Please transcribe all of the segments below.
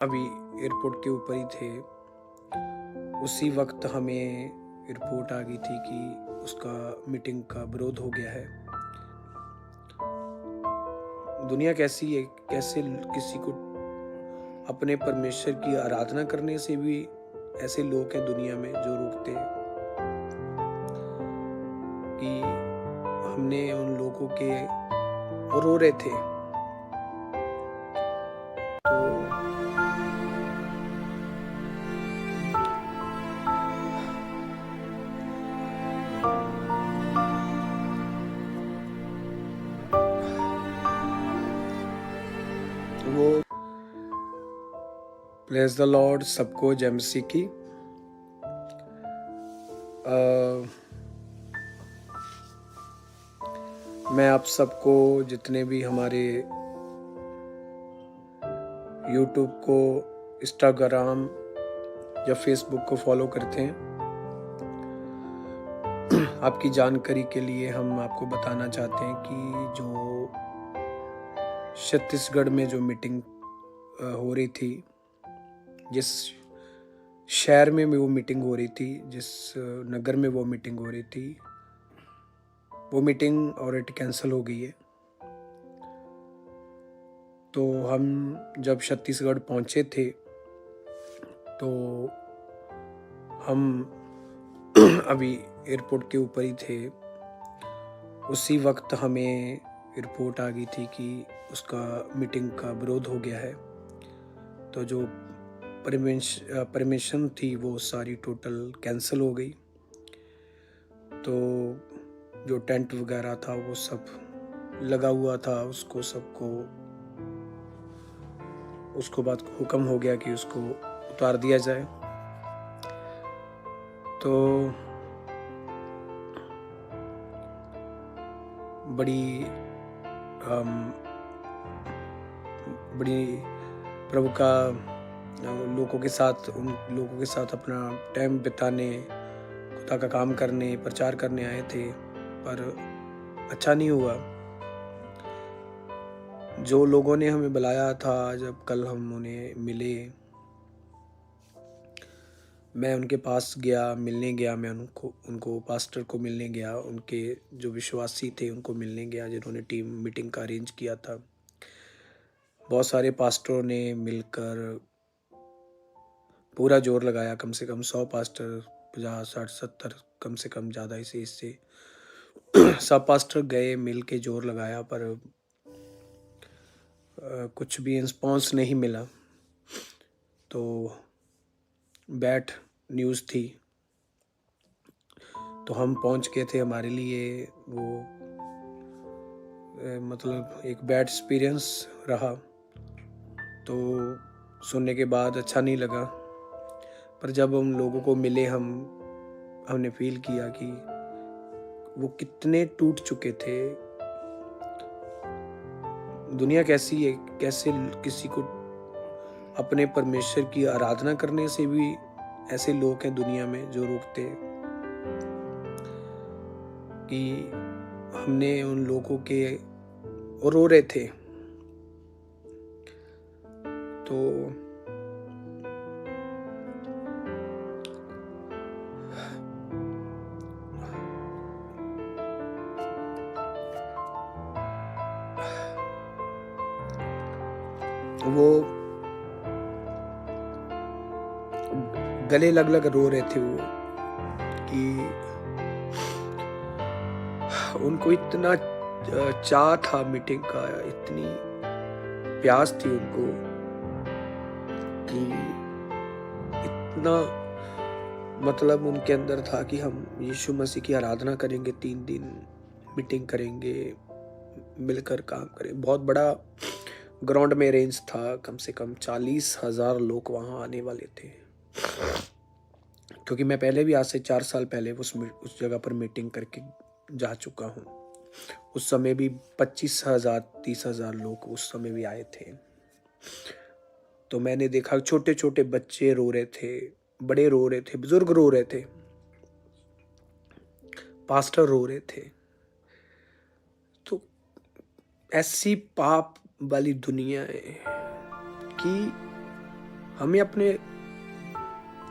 अभी एयरपोर्ट के ऊपर ही थे। उसी वक्त हमें रिपोर्ट आ गई थी कि उसका मीटिंग का विरोध हो गया है। दुनिया कैसी है, कैसे किसी को अपने परमेश्वर की आराधना करने से भी ऐसे लोग हैं दुनिया में जो रोकते हैं कि हमने उन लोगों के रो रहे थे। तो वो प्रेज द लॉर्ड सबको जय मसीह की। मैं आप सबको जितने भी हमारे यूट्यूब को, इंस्टाग्राम या फेसबुक को फॉलो करते हैं, आपकी जानकारी के लिए हम आपको बताना चाहते हैं कि जो छत्तीसगढ़ में जो मीटिंग हो रही थी, जिस शहर में वो मीटिंग हो रही थी, जिस नगर में वो मीटिंग हो रही थी, वो मीटिंग ऑलरेडी कैंसिल हो गई है। तो हम जब छत्तीसगढ़ पहुंचे थे तो हम अभी एयरपोर्ट के ऊपर ही थे। उसी वक्त हमें रिपोर्ट आ गई थी कि उसका मीटिंग का विरोध हो गया है। तो जो परमिशन थी वो सारी टोटल कैंसिल हो गई। तो जो टेंट वगैरह था वो सब लगा हुआ था, उसको बाद हुक्म हो गया कि उसको उतार दिया जाए। तो बड़ी प्रभु का उन लोगों के साथ अपना टाइम बिताने, खुदा का काम करने, प्रचार करने आए थे, पर अच्छा नहीं हुआ। जो लोगों ने हमें बुलाया था, जब कल हम उन्हें मिले, मैं उनके पास गया, मिलने गया, मैं उनको पास्टर को मिलने गया, उनके जो विश्वासी थे उनको मिलने गया जिन्होंने टीम मीटिंग का अरेंज किया था। बहुत सारे पास्टरों ने मिलकर पूरा जोर लगाया, कम से कम 100 पास्टर, 50, 60, 70, कम से कम, ज़्यादा इससे सब पास्टर गए, मिल के जोर लगाया, पर कुछ भी रिस्पॉन्स नहीं मिला। तो बैड न्यूज़ थी। तो हम पहुंच गए थे। हमारे लिए वो मतलब एक बैड एक्सपीरियंस रहा। तो सुनने के बाद अच्छा नहीं लगा, पर जब हम लोगों को मिले, हमने फील किया कि वो कितने टूट चुके थे। दुनिया कैसी है, कैसे किसी को अपने परमेश्वर की आराधना करने से भी ऐसे लोग हैं दुनिया में जो रोकते हैं कि हमने उन लोगों के रो रहे थे। तो वो गले लग लग रो रहे थे वो कि उनको इतना चाह था मीटिंग का, इतनी प्यास थी उनको कि इतना मतलब उनके अंदर था कि हम यीशु मसीह की आराधना करेंगे, 3 दिन मीटिंग करेंगे, मिलकर काम करें। बहुत बड़ा ग्राउंड में अरेंज था, कम से कम 40,000 लोग वहाँ आने वाले थे। क्योंकि मैं पहले भी, आज से 4 साल पहले उस जगह पर मीटिंग करके जा चुका हूँ। उस समय भी 25,000 30,000 लोग उस समय भी आए थे। तो मैंने देखा छोटे छोटे बच्चे रो रहे थे, बड़े रो रहे थे, बुजुर्ग रो रहे थे, पास्टर रो रहे थे। तो ऐसी पाप वाली दुनिया है कि हमें अपने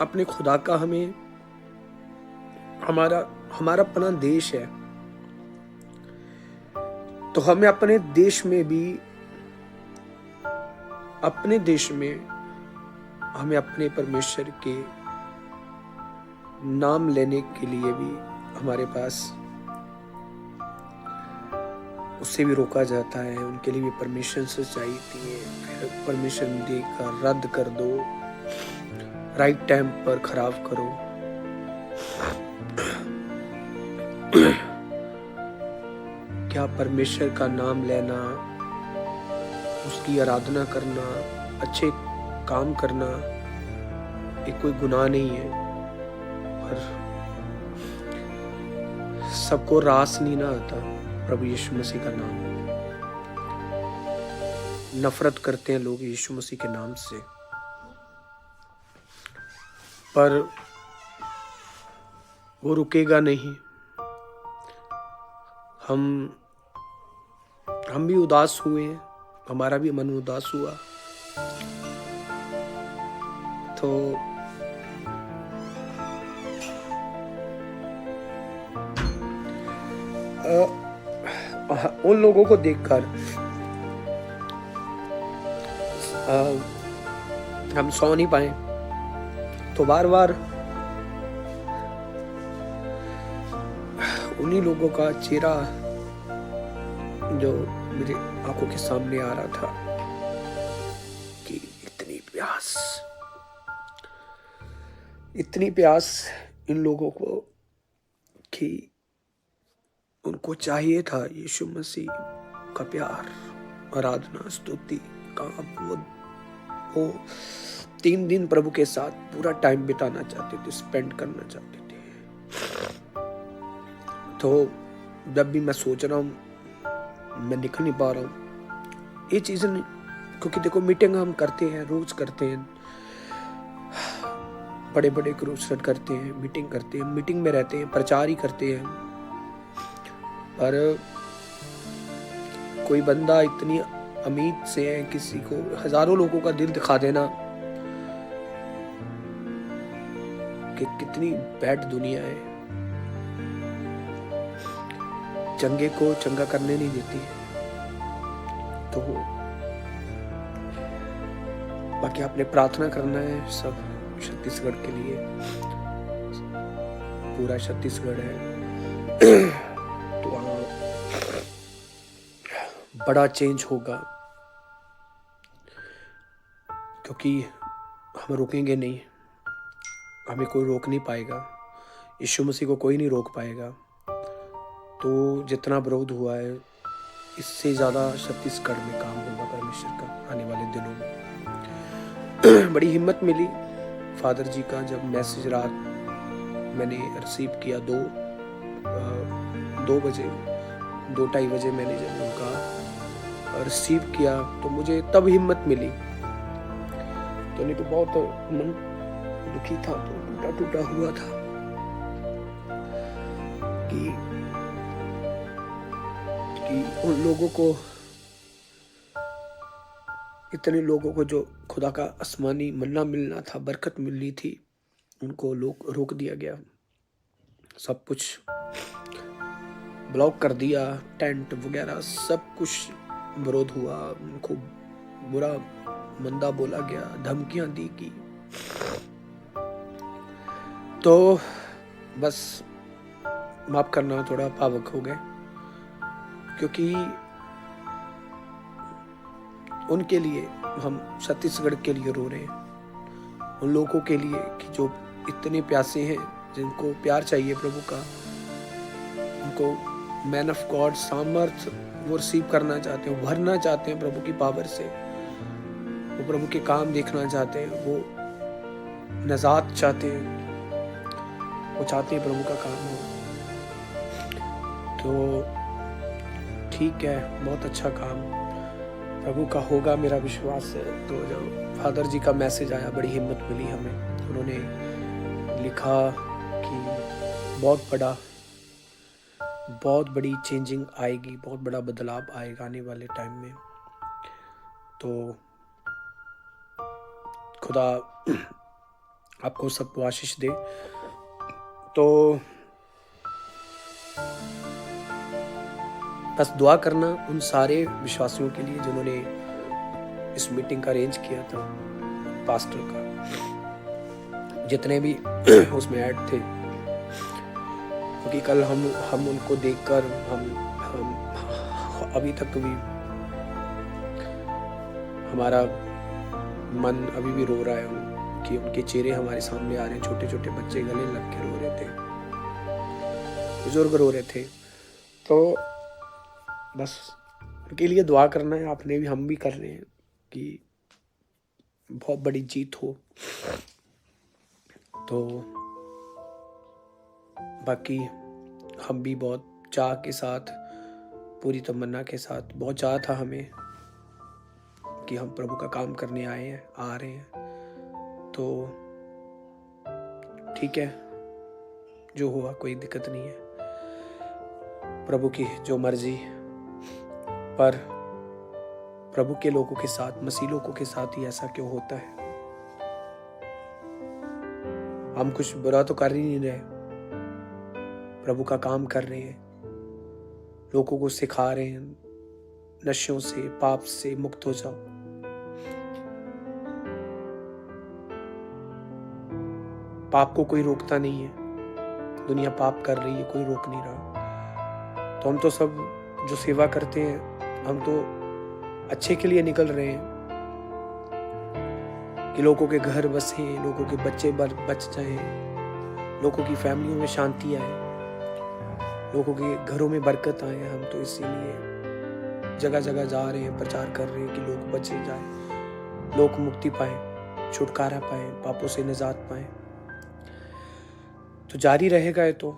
अपने खुदा का, हमें हमारा हमारा अपना देश है, तो हमें अपने देश में हमें अपने परमेश्वर के नाम लेने के लिए भी हमारे पास उससे भी रोका जाता है। उनके लिए भी परमिशन से चाहिए है। फिर परमिशन देकर रद्द कर दो, राइट टाइम पर खराब करो। क्या परमेश्वर का नाम लेना, उसकी आराधना करना, अच्छे काम करना ये कोई गुनाह नहीं है, पर सबको रास नहीं ना आता प्रभु यीशु मसीह का नाम। नफरत करते हैं लोग यीशु मसीह के नाम से, पर वो रुकेगा नहीं। हम भी उदास हुए, हमारा भी मन उदास हुआ, तो उन लोगों को देखकर हम सो नहीं पाए, तो बार बार उन्हीं लोगों का चेहरा जो मेरे आंखों के सामने आ रहा था कि इतनी प्यास इन लोगों को कि उनको चाहिए था यीशु मसीह का प्यार, आराधना, स्तुति का। वो 3 दिन प्रभु के साथ पूरा टाइम बिताना चाहते थे, स्पेंड करना चाहते थे। तो जब भी मैं सोच रहा हूँ मैं निकल नहीं पा रहा हूँ ये चीजें, क्योंकि देखो मीटिंग हम करते हैं, रोज करते हैं, बड़े बड़े क्रूसेड करते हैं, मीटिंग करते हैं, मीटिंग में रहते हैं, प्रचार ही करते हैं, पर कोई बंदा इतनी उम्मीद से है किसी को हजारों लोगों का दिल दिखा देना, कि कितनी बैड दुनिया है, चंगे को चंगा करने नहीं देती है। तो बाकी आपने प्रार्थना करना है सब छत्तीसगढ़ के लिए, पूरा छत्तीसगढ़ है तो वहाँ बड़ा चेंज होगा, क्योंकि हम रुकेंगे नहीं, हमें कोई रोक नहीं पाएगा, यीशु मसीह को कोई नहीं रोक पाएगा। तो जितना विरोध हुआ है इससे ज़्यादा छत्तीसगढ़ में काम होगा परमेश्वर का आने वाले दिनों में। बड़ी हिम्मत मिली फादर जी का जब मैसेज रात मैंने रिसीव किया, 2-2:30 बजे मैंने जब उनका रिसीव किया तो मुझे तब हिम्मत मिली। तो नहीं तो बहुत मन दुखी था, तो टूटा हुआ था कि उन लोगों को, इतने लोगों को जो खुदा का आसमानी मन्ना मिलना था, बरकत मिलनी थी, उनको लोग रोक दिया गया, सब कुछ ब्लॉक कर दिया, टेंट वगैरह सब कुछ विरोध हुआ, उनको बुरा मंदा बोला गया, धमकियां दी की। तो बस माफ करना, थोड़ा भावुक हो गए, क्योंकि उनके लिए, हम छत्तीसगढ़ के लिए रो रहे हैं, उन लोगों के लिए कि जो इतने प्यासे हैं, जिनको प्यार चाहिए प्रभु का, उनको मैन ऑफ गॉड सामर्थ वो रिसीव करना चाहते हैं, भरना चाहते हैं प्रभु की पावर से, वो प्रभु के काम देखना चाहते हैं, वो नजात चाहते हैं, वो चाहते हैं प्रभु का काम हो। तो ठीक है, बहुत अच्छा काम प्रभु का होगा, मेरा विश्वास है। तो जब फादर जी का मैसेज आया, बड़ी हिम्मत मिली हमें, उन्होंने लिखा कि बहुत बड़ी चेंजिंग आएगी, बहुत बड़ा बदलाव आएगा आने वाले टाइम में। तो खुदा आपको सबको आशीष दे। तो बस दुआ करना उन सारे विश्वासियों के लिए जिन्होंने इस मीटिंग का अरेंज किया था, पास्टर का, जितने भी उसमें ऐड थे, क्योंकि कल हम उनको देखकर हम अभी तक भी हमारा मन अभी भी रो रहा है कि उनके चेहरे हमारे सामने आ रहे हैं। छोटे छोटे बच्चे गले लग के रो रहे थे, बुजुर्ग रो रहे थे। तो बस उनके लिए दुआ करना है, आपने भी, हम भी कर रहे हैं कि बहुत बड़ी जीत हो। तो बाकी हम भी बहुत चाह के साथ, पूरी तमन्ना के साथ, बहुत चाह था हमें कि हम प्रभु का काम करने आए हैं, आ रहे हैं। तो ठीक है, जो हुआ कोई दिक्कत नहीं है, प्रभु की जो मर्जी। पर प्रभु के लोगों के साथ, मसीह लोगों के साथ ही ऐसा क्यों होता है? हम कुछ बुरा तो कर ही नहीं रहे, प्रभु का काम कर रहे हैं, लोगों को सिखा रहे हैं, नशों से, पाप से मुक्त हो जाओ। पाप को कोई रोकता नहीं है, दुनिया पाप कर रही है, कोई रोक नहीं रहा। तो हम तो सब जो सेवा करते हैं, हम तो अच्छे के लिए निकल रहे हैं कि लोगों के घर बसे, लोगों के बच्चे बच जाएं, लोगों की फैमिलियों में शांति आए, लोगों के घरों में बरकत आए। हम तो इसीलिए जगह जगह जा रहे हैं, प्रचार कर रहे हैं कि लोग बचे जाएं, लोग मुक्ति पाएं, छुटकारा पाएं, पापों से निजात पाएं। तो जारी रहेगा ये। तो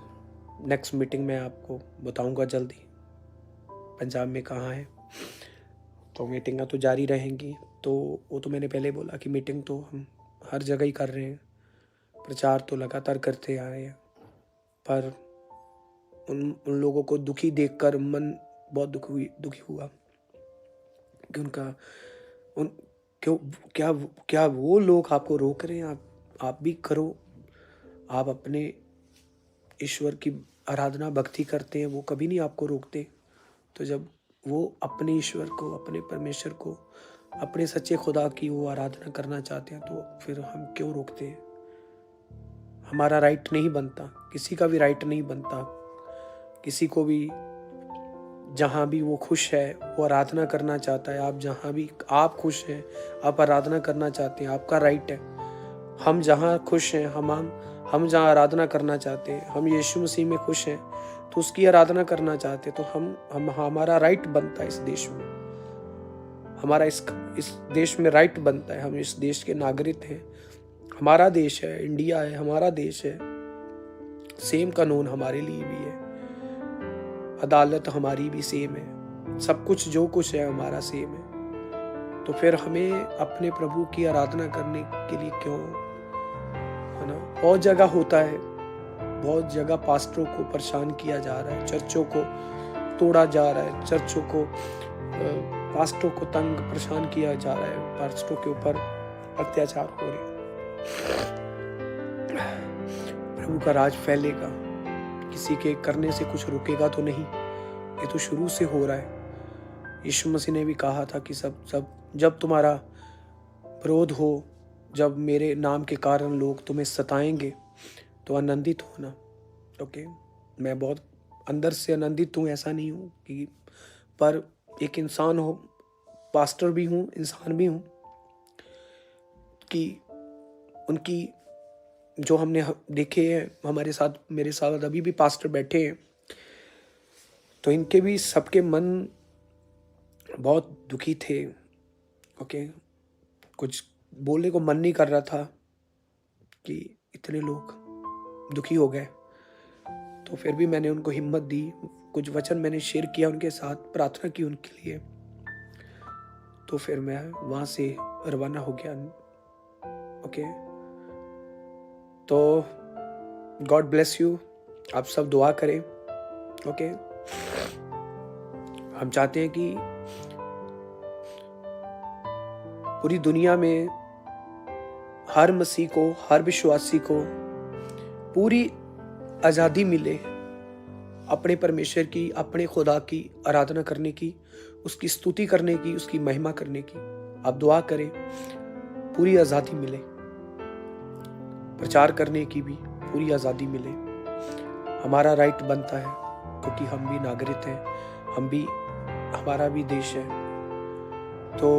नेक्स्ट मीटिंग में आपको बताऊंगा जल्दी, पंजाब में कहाँ है। तो मीटिंगें तो जारी रहेंगी। तो वो तो मैंने पहले बोला कि मीटिंग तो हम हर जगह ही कर रहे हैं, प्रचार तो लगातार करते आ रहे हैं। पर उन लोगों को दुखी देखकर मन बहुत दुखी हुआ कि उनका क्या वो लोग आपको रोक रहे हैं? आप भी करो, आप अपने ईश्वर की आराधना भक्ति करते हैं, वो कभी नहीं आपको रोकते। तो जब वो अपने ईश्वर को, अपने परमेश्वर को, अपने सच्चे खुदा की वो आराधना करना चाहते हैं, तो फिर हम क्यों रोकते हैं? हमारा राइट नहीं बनता, किसी का भी राइट नहीं बनता। किसी को भी जहाँ भी वो खुश है वो आराधना करना चाहता है। आप जहाँ भी आप खुश हैं, आप आराधना करना चाहते हैं, आपका राइट है। हम जहाँ खुश हैं, हम जहाँ आराधना करना चाहते हैं, हम यीशु मसीह में खुश हैं, तो उसकी आराधना करना चाहते हैं। तो हम हमारा राइट बनता है इस देश में, हमारा इस देश में राइट बनता है। हम इस देश के नागरिक हैं, हमारा देश है, इंडिया है, हमारा देश है। सेम कानून हमारे लिए भी है, अदालत हमारी भी सेम है, सब कुछ जो कुछ है हमारा सेम है। तो फिर हमें अपने प्रभु की आराधना करने के लिए क्यों, है ना? बहुत जगह होता है, बहुत जगह पास्टरों को परेशान किया जा रहा है, चर्चों को तोड़ा जा रहा है, चर्चों को पास्टरों को तंग परेशान किया जा रहा है, पास्टरों के ऊपर अत्याचार हो रहे। प्रभु का राज फैलेगा, किसी के करने से कुछ रुकेगा तो नहीं, ये तो शुरू से हो रहा है। यीशु मसीह ने भी कहा था कि सब जब तुम्हारा विरोध हो, जब मेरे नाम के कारण लोग तुम्हें सताएंगे, तो आनंदित होना। ओके, मैं बहुत अंदर से आनंदित हूँ, ऐसा नहीं हूँ कि, पर एक इंसान हो, पास्टर भी हूँ, इंसान भी हूँ, कि उनकी जो हमने देखे हैं हमारे साथ, मेरे साथ अभी भी पास्टर बैठे हैं, तो इनके भी सबके मन बहुत दुखी थे। ओके, कुछ बोलने को मन नहीं कर रहा था कि इतने लोग दुखी हो गए। तो फिर भी मैंने उनको हिम्मत दी, कुछ वचन मैंने शेयर किया उनके साथ, प्रार्थना की उनके लिए। तो फिर मैं वहाँ से रवाना हो गया। ओके, तो गॉड ब्लेस यू, आप सब दुआ करें। ओके, हम चाहते हैं कि पूरी दुनिया में हर मसीह को, हर विश्वासी को पूरी आज़ादी मिले अपने परमेश्वर की, अपने खुदा की आराधना करने की, उसकी स्तुति करने की, उसकी महिमा करने की। आप दुआ करें, पूरी आज़ादी मिले, प्रचार करने की भी पूरी आज़ादी मिले। हमारा राइट बनता है, क्योंकि हम भी नागरिक हैं, हम भी, हमारा भी देश है, तो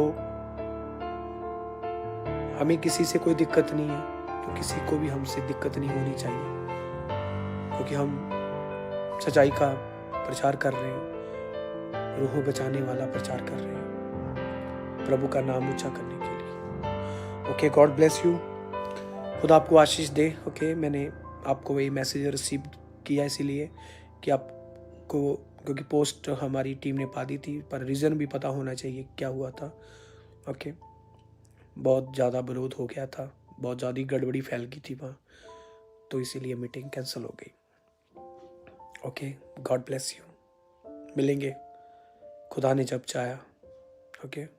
हमें किसी से कोई दिक्कत नहीं है, तो किसी को भी हमसे दिक्कत नहीं होनी चाहिए, क्योंकि हम सच्चाई का प्रचार कर रहे हैं, रूहों बचाने वाला प्रचार कर रहे हैं, प्रभु का नाम ऊंचा करने के लिए। ओके, गॉड ब्लेस यू, खुदा आपको आशीष दे। ओके, मैंने आपको ये मैसेज रिसीव किया इसीलिए कि आपको, क्योंकि पोस्ट हमारी टीम ने पा दी थी, पर रीज़न भी पता होना चाहिए क्या हुआ था। ओके, बहुत ज़्यादा विरोध हो गया था, बहुत ज़्यादा गड़बड़ी फैल गई थी वहाँ, तो इसीलिए मीटिंग कैंसिल हो गई। ओके, गॉड ब्लेस यू, मिलेंगे खुदा ने जब चाहा। ओके।